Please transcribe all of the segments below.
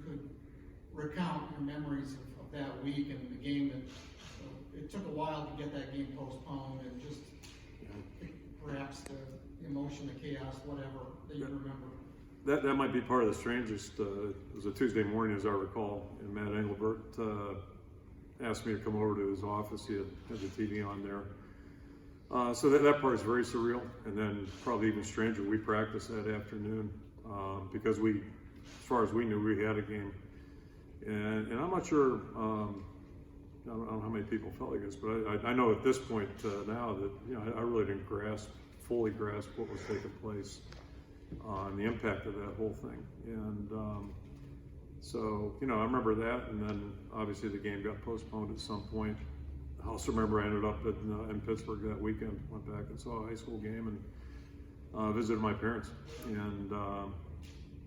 could recount your memories of that week and the game that, it took a while to get that game postponed, and just perhaps the emotion, the chaos, whatever that you remember. That might be part of the strangest. It was a Tuesday morning, as I recall, and Matt Engelbert asked me to come over to his office. He had the TV on there. So that part is very surreal. And then probably even stranger, we practiced that afternoon because we, as far as we knew, we had a game. And I'm not sure, I don't know how many people felt like this, but I know at this point now that, you know, I really didn't fully grasp what was taking place and the impact of that whole thing. And so, you know, I remember that, and then obviously the game got postponed at some point. I also remember I ended up in Pittsburgh that weekend, went back and saw a high school game and visited my parents. And,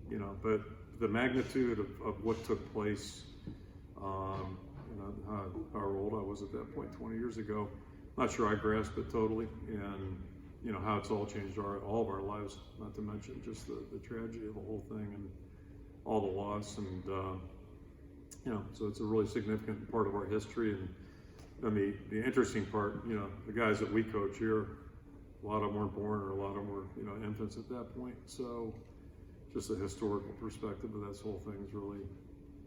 you know, but the magnitude of what took place, you know, how old I was at that point, 20 years ago, not sure I grasped it totally, and, you know, how it's all changed all of our lives, not to mention just the tragedy of the whole thing and all the loss. And, you know, so it's a really significant part of our history. And the interesting part, you know, the guys that we coach here, a lot of them weren't born, or a lot of them were, you know, infants at that point. So just the historical perspective of this whole thing is really,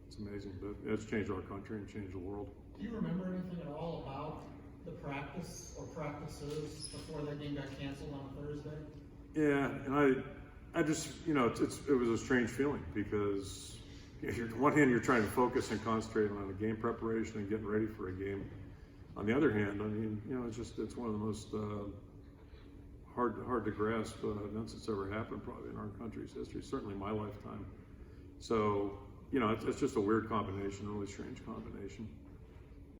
it's amazing. But it's changed our country and changed the world. Do you remember anything at all about the practice or practices before that game got canceled on Thursday? Yeah, and I just, you know, it was a strange feeling, because on one hand you're trying to focus and concentrate on the game preparation and getting ready for a game. On the other hand, I mean, you know, it's one of the most hard to grasp events that's ever happened probably in our country's history, certainly my lifetime. So, you know, it's just a weird combination, a really strange combination.